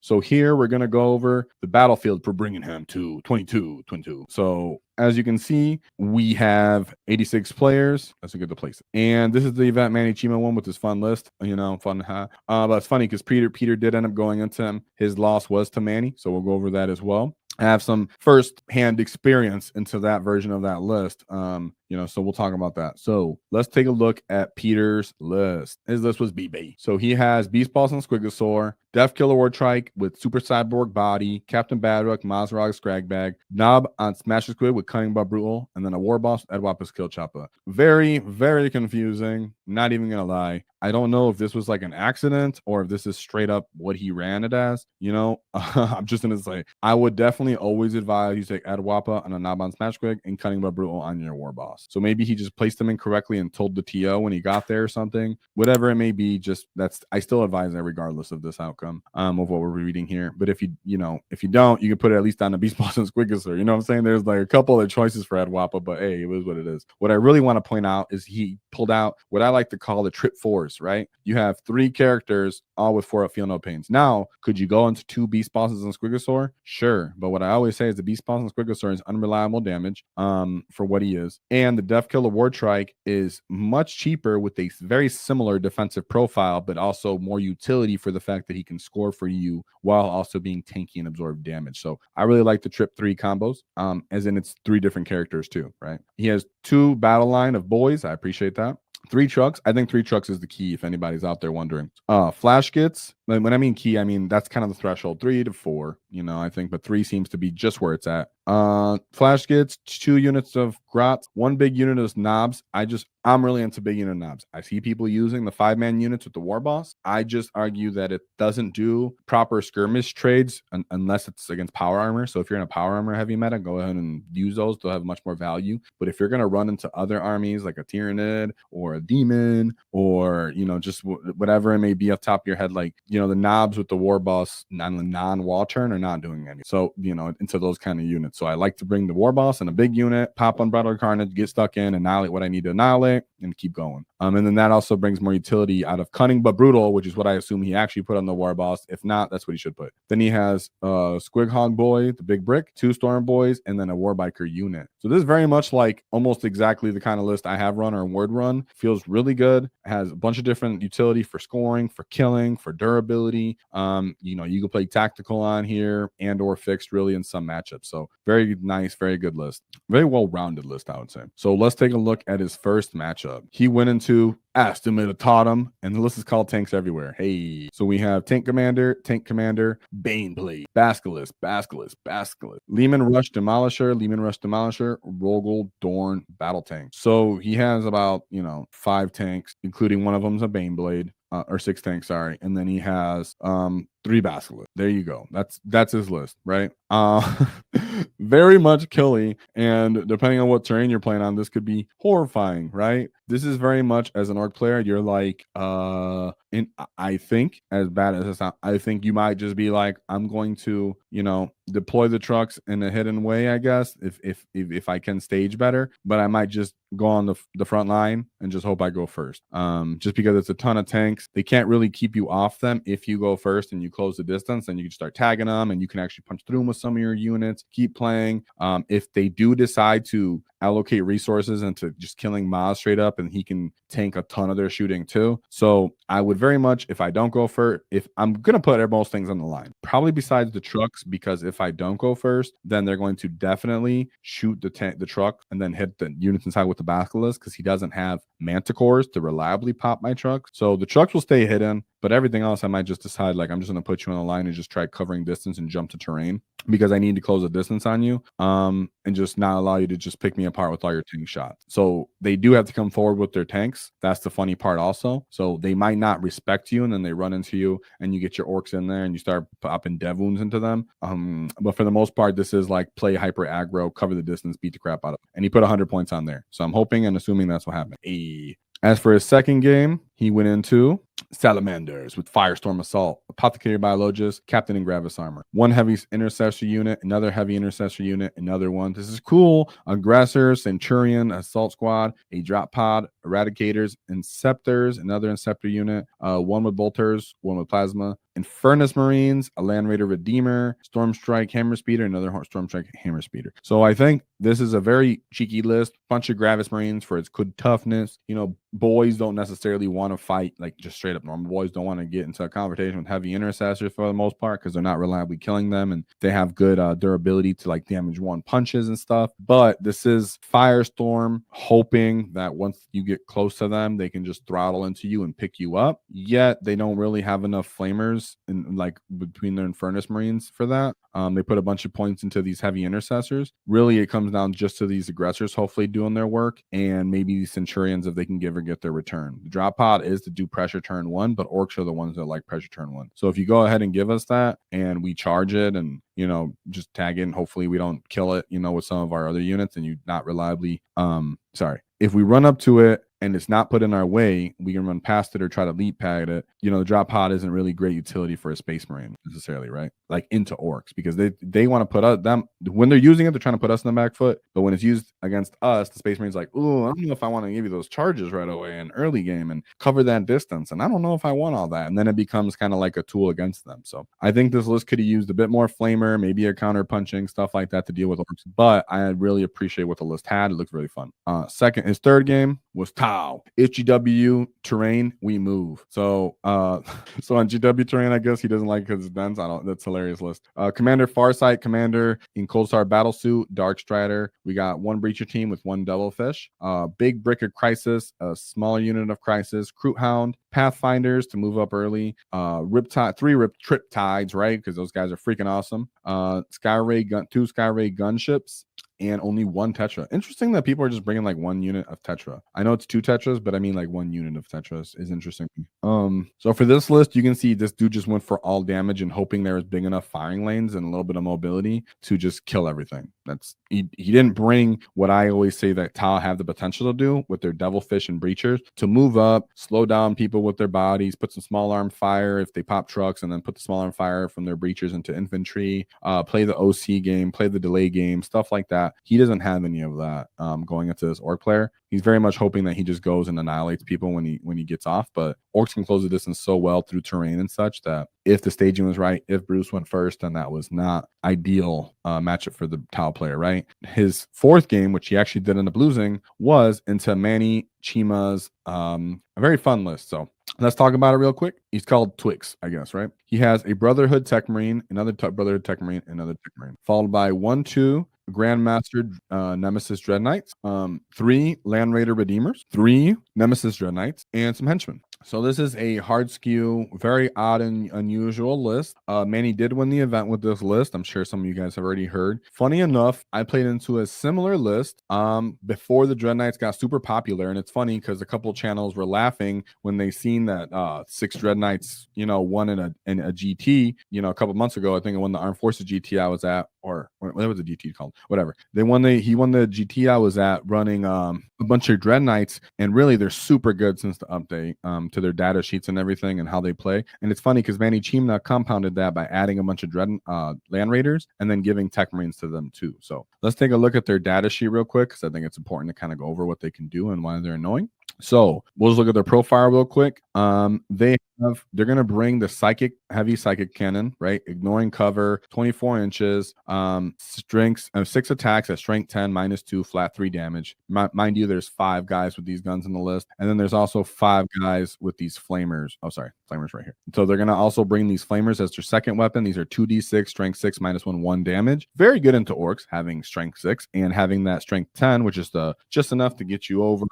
So here we're going to go over the Battlefield for Birmingham 22. So as you can see, we have 86 players. That's a good place. And this is the event Manny Chima one with his fun list. Fun. But it's funny because Peter did end up going into him. His loss was to Manny. So we'll go over that as well. I have some first-hand experience into that version of that list. So we'll talk about that. So let's take a look at Peter's list. His list was BB. So he has Beast Boss and Squigosaur, Death Killer Wartrike with Super Cyborg Body, Captain Badrock, Mazrog Scragbag, Knob on Smasher Squid with Cunning but Brutal, and then a War Boss, Edwapis Kill Choppa. Very, very confusing. Not even gonna lie. I don't know if this was like an accident or if this is straight up what he ran it as. I'm just gonna say I would definitely always advise you take Edwappa on a Knob on Smash Squid and Cunning but Brutal on your War Boss. So maybe he just placed them incorrectly and told the TO when he got there or something. Whatever it may be, I still advise that regardless of this outcome of what we're reading here. But if you don't, you can put it at least on the Beast Boss and Squigosaur. You know what I'm saying? There's like a couple other choices for Edwappa, but hey, it is what it is. What I really want to point out is he pulled out what I like to call the trip fours, right? You have 3 characters all with 4 Feel No Pains. Now, could you go into 2 Beast Bosses and Squigosaur? Sure. But what I always say is the Beast Boss and Squigosaur is unreliable damage for what he is. And the Death Killer Wartrike is much cheaper with a very similar defensive profile, but also more utility for the fact that he can score for you while also being tanky and absorb damage. So I really like the trip 3 combos, as in it's 3 different characters too, right? He has 2 battle line of boys. I appreciate that. 3 trucks. I think 3 trucks is the key if anybody's out there wondering. Flash kits. When I mean key, I mean that's kind of the threshold. 3 to 4, I think, but 3 seems to be just where it's at. Flash kits, 2 units of grots, 1 big unit of knobs. I'm really into big unit knobs. I see people using the 5-man units with the War Boss. I just argue that it doesn't do proper skirmish trades unless it's against power armor. So if you're in a power armor heavy meta, go ahead and use those. They'll have much more value. But if you're going to run into other armies like a Tyranid or a Demon or, just whatever it may be off top of your head, like, the knobs with the War Boss non-wall turn are not doing any. So, into those kind of units. So I like to bring the War Boss in a big unit, pop Unbridled Carnage, get stuck in, annihilate what I need to annihilate, and keep going. And then that also brings more utility out of Cunning but Brutal, which is what I assume he actually put on the War Boss. If not, that's what he should put. Then he has Squighog Boy, the Big Brick, 2 Storm Boys, and then a Warbiker unit. So this is very much like almost exactly the kind of list I have run or would run. Feels really good. It has a bunch of different utility for scoring, for killing, for durability. You can play tactical on here and or fixed really in some matchups. So very nice, very good list. Very well-rounded list, I would say. So let's take a look at his first matchup. He went into Estimate Totem, and the list is called Tanks Everywhere. Hey. So we have Tank Commander, Baneblade, Basculus, Lehman Rush Demolisher, Rogel, Dorn, Battle Tank. So he has about, 5 tanks, including one of them is a Baneblade. Or 6 tanks, sorry. And then he has 3 Basilisk. There you go. That's his list, right? Very much killy, and depending on what terrain you're playing on, this could be horrifying, right? This is very much as an Orc player, you're like, I think, as bad as it sounds, I think you might just be like, I'm going to, deploy the trucks in a hidden way, I guess, if I can stage better, but I might just go on the front line and just hope I go first. Just because it's a ton of tanks, they can't really keep you off them if you go first and you close the distance, and you can start tagging them and you can actually punch through them with some of your units, keep playing. If they do decide to allocate resources into just killing Maz straight up, and he can tank a ton of their shooting too. So I would very much, if I don't go first, if I'm gonna put most things on the line, probably besides the trucks, because if I don't go first, then they're going to definitely shoot the truck and then hit the units inside with the Basilisk, because he doesn't have Manticores to reliably pop my trucks. So the trucks will stay hidden, but everything else I might just decide, like, I'm just going to put you on the line and just try covering distance and jump to terrain, because I need to close the distance on you, and just not allow you to just pick me apart with all your tank shots. So they do have to come forward with their tanks. That's the funny part also. So they might not respect you, and then they run into you, and you get your Orcs in there, and you start popping dev wounds into them. But for the most part, this is like play hyper aggro, cover the distance, beat the crap out of them. And he put 100 points on there. So I'm hoping and assuming that's what happened. As for his second game, he went into Salamanders with Firestorm Assault, Apothecary Biologist, Captain and Gravis Armor. One heavy intercessor unit, another heavy intercessor unit, another one. This is cool. Aggressor, Centurion, Assault Squad, a Drop Pod, Eradicators, Inceptors, another Inceptor unit, one with Bolters, one with Plasma, Infernus Marines, a Land Raider Redeemer, Storm Strike Hammer Speeder, another Storm Strike Hammer Speeder. So I think this is a very cheeky list. Bunch of Gravis Marines for its good toughness. You know, boys don't necessarily want to fight like just straight up normal boys. Don't want to get into a confrontation with heavy intercessors for the most part because they're not reliably killing them and they have good durability to like damage one punches and stuff. But this is Firestorm, hoping that once you get close to them, they can just throttle into you and pick you up. Yet they don't really have enough flamers in like between their Infernus Marines for that. They put a bunch of points into these heavy intercessors. Really, it comes down just to these aggressors hopefully doing their work, and maybe these Centurions if they can give or get their return. The drop pod is to do pressure turn 1, but Orks are the ones that like pressure turn 1. So if you go ahead and give us that, and we charge it, and just tag it, and hopefully we don't kill it, with some of our other units, and you not reliably, if we run up to it and it's not put in our way, we can run past it or try to leap pad it. The drop pod isn't really great utility for a Space Marine necessarily, right? Like into Orks, because they want to put them when they're using it, they're trying to put us in the back foot. But when it's used against us, the Space Marine's like, oh, I don't know if I want to give you those charges right away in early game and cover that distance. And I don't know if I want all that. And then it becomes kind of like a tool against them. So I think this list could have used a bit more flamer, maybe a counter punching, stuff like that to deal with Orks. But I really appreciate what the list had. It looks really fun. His third game was Tau. It's GW terrain, we move. So on GW terrain, I guess he doesn't like because it's dense. That's a hilarious list. Commander Farsight, Commander in Cold Star Battlesuit, Dark Strider. We got one Breacher team with one Devilfish. Big Brick of Crisis, a smaller unit of Crisis, Kroot Hound, Pathfinders to move up early. Three Trip Tides, right? Because those guys are freaking awesome. Two Skyray gunships, and only one Tetra. Interesting that people are just bringing like one unit of Tetra. I know it's two Tetras, but I mean like one unit of Tetras is interesting. So for this list, you can see this dude just went for all damage and hoping there was big enough firing lanes and a little bit of mobility to just kill everything. He didn't bring what I always say that Tau have the potential to do with their Devilfish and Breachers, to move up, slow down people with their bodies, put some small arm fire if they pop trucks, and then put the small arm fire from their Breachers into infantry, play the OC game, play the delay game, stuff like that. He doesn't have any of that going into this Orc player. He's very much hoping that he just goes and annihilates people when he gets off. But Orcs can close the distance so well through terrain and such that if the staging was right, if Bruce went first, then that was not ideal matchup for the Tau player, right? His fourth game, which he actually did end up losing, was into Manny Chima's a very fun list. So let's talk about it real quick. He's called Twix, I guess, right? He has a Brotherhood Tech Marine, another Brotherhood Tech Marine, another Tech Marine, followed by 1-2 Grandmaster Nemesis Dread Knights, 3 Land Raider Redeemers, 3 Nemesis Dread Knights, and some henchmen. So this is a hard skew, very odd and unusual list. Manny did win the event with this list. I'm sure some of you guys have already heard. Funny enough, I played into a similar list before the Dread Knights got super popular. And it's funny because a couple channels were laughing when they seen that 6 Dread Knights, won in a GT, a couple months ago. I think it won the Armed Forces GT I was at, or what was the GT called? Whatever. He won the GT I was at running a bunch of Dread Knights, and really they're super good since the update to their data sheets and everything and how they play. And it's funny because Manny Chima compounded that by adding a bunch of Land Raiders and then giving Tech Marines to them too. So let's take a look at their data sheet real quick because I think it's important to kind of go over what they can do and why they're annoying. So we'll just look at their profile real quick. They're going to bring the heavy psychic cannon, right? Ignoring cover, 24 inches, strengths, 6 attacks at strength 10, -2, flat 3 damage. Mind you, there's 5 guys with these guns in the list. And then there's also 5 guys with these flamers. Oh, sorry, flamers right here. So they're going to also bring these flamers as their second weapon. These are 2d6, strength 6, -1 damage. Very good into Orcs, having strength 6 and having that strength 10, which is just enough to get you over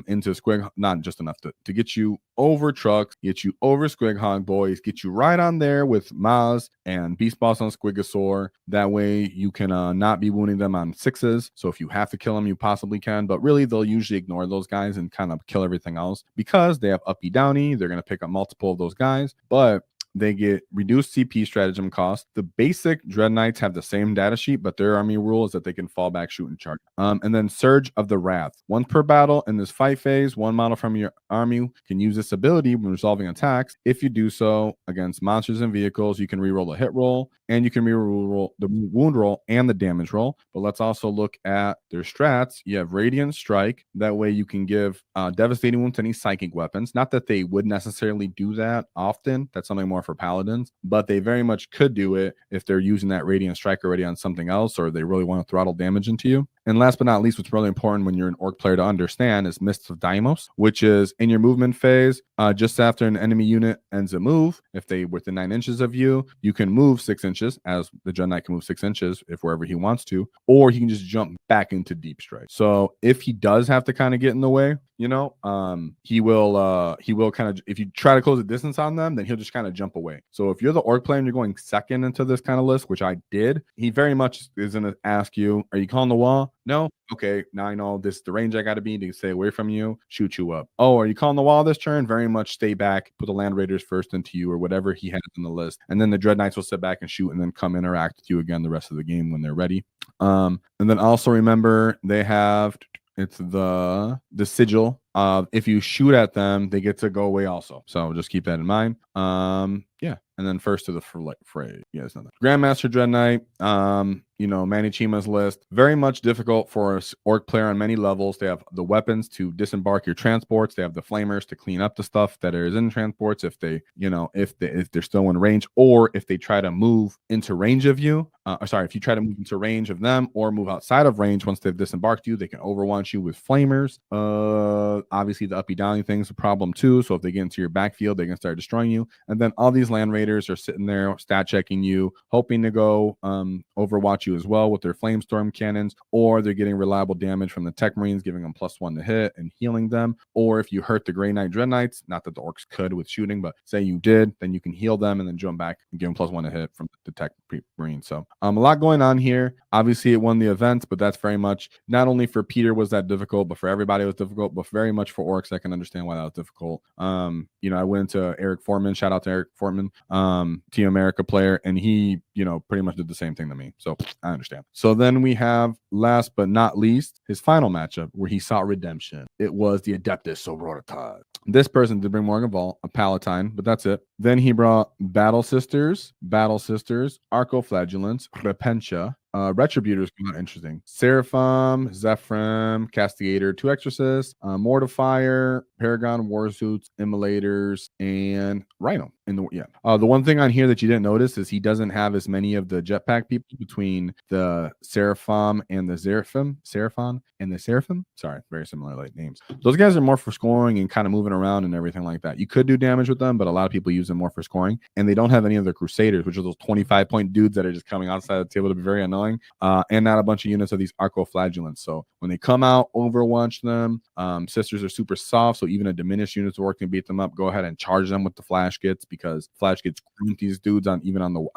into Squig, not just enough to get you over trucks, get you over Squighog boys, get you right on there with Maz and Beast Boss on Squigosaur. That way you can not be wounding them on 6s. So if you have to kill them, you possibly can. But really, they'll usually ignore those guys and kind of kill everything else because they have uppy downy. They're going to pick up multiple of those guys. But They get reduced CP stratagem cost. The basic Dread Knights have the same data sheet, but their army rule is that they can fall back, shoot, and charge. And then Surge of the Wrath. Once per battle in this fight phase, one model from your army can use this ability when resolving attacks. If you do so against monsters and vehicles, you can reroll a hit roll, and you can reroll the wound roll and the damage roll. But let's also look at their strats. You have Radiant Strike. That way you can give devastating wounds to any psychic weapons. Not that they would necessarily do that often. That's something more for paladins, but they very much could do it if they're using that Radiant Strike already on something else, or they really want to throttle damage into you. And last but not least, what's really important when you're an Orc player to understand is Mists of Deimos, which is in your movement phase, just after an enemy unit ends a move, if they within 9 inches of you, you can move 6 inches, as the Dread Knight can move 6 inches if wherever he wants to, or he can just jump back into Deep Strike. So if he does have to kind of get in the way, he will kind of, if you try to close the distance on them, then he'll just kind of jump away. So if you're the Orc player and you're going second into this kind of list, which I did, he very much is going to ask you, are you calling the wall? No? Okay, now I know this is the range I got to be to stay away from you, shoot you up. Oh, are you calling the wall this turn? Very much stay back, put the Land Raiders first into you, or whatever he has on the list. And then the Dread Knights will sit back and shoot and then come interact with you again the rest of the game when they're ready. And then also remember, they have, it's the sigil. If you shoot at them, they get to go away also. So just keep that in mind. Yeah. And then first to the fray. Yeah, it's nothing. Grandmaster Dread Knight. Manny Chima's list. Very much difficult for an Orc player on many levels. They have the weapons to disembark your transports. They have the flamers to clean up the stuff that is in transports if they, if they're still in range, or if they try to move into range of you. If you try to move into range of them or move outside of range once they've disembarked you, they can overwatch you with flamers. Obviously the uppy downy thing is a problem too. So if they get into your backfield, they can start destroying you. And then all these Land Raiders are sitting there stat checking you, hoping to go overwatch you as well with their Flamestorm cannons, or they're getting reliable damage from the Tech Marines, giving them +1 to hit and healing them. Or if you hurt the Grey Knight Dread Knights, not that the Orcs could with shooting, but say you did, then you can heal them and then jump back and give them +1 to hit from the Tech Marines. So a lot going on here. Obviously it won the event, but that's very much not only for Peter was that difficult, but for everybody it was difficult, but very much for Orcs. I can understand why that was difficult. I went to Eric Fortman, shout out to Eric Fortman, Team America player, and he, pretty much did the same thing to me. So I understand. So then we have, last but not least, his final matchup where he sought redemption. It was the Adeptus Sororitas. This person did bring Morgan Vault, a Palatine, but that's it. Then he brought Battle Sisters, Arcoflagellants, Repentia, Retributors, not interesting. Seraphim, Zephyrim, Castigator, 2 Exorcists, Mortifier, Paragon, Warsuits, Immolators, and Rhino. The one thing on here that you didn't notice is he doesn't have as many of the jetpack people between the Seraphim and the Seraphim. Sorry, very similar like names. Those guys are more for scoring and kind of moving around and everything like that. You could do damage with them, but a lot of people use them more for scoring. And they don't have any of the Crusaders, which are those 25-point dudes that are just coming outside the table to be very annoying. And not a bunch of units of these Arcoflagellants. So when they come out, overwatch them. Sisters are super soft, so even a diminished unit's work can beat them up. Go ahead and charge them with the flash kits, because flash kits groom these dudes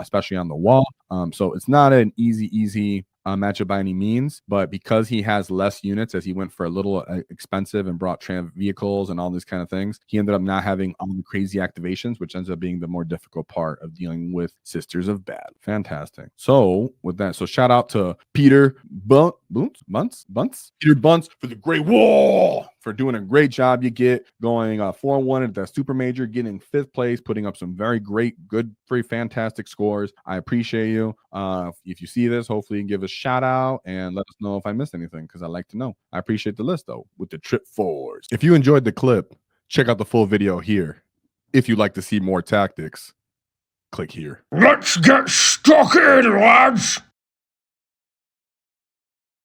especially on the wall. So it's not an easy matchup by any means, but because he has less units, as he went for a little expensive and brought vehicles and all these kind of things, he ended up not having all the crazy activations, which ends up being the more difficult part of dealing with Sisters of Bad. Fantastic. So with that, shout out to Peter Bunce, Peter Bunce for the Great WAAAGH, for doing a great job. You get going 4-1 at that super major, getting 5th place, putting up some very great, good, pretty fantastic scores. I appreciate you. If you see this, hopefully you can give a shout out and let us know if I missed anything, because I like to know. I appreciate the list though with the trip fours. If you enjoyed the clip, check out the full video here. If you'd like to see more tactics, click here. Let's get stuck in, lads!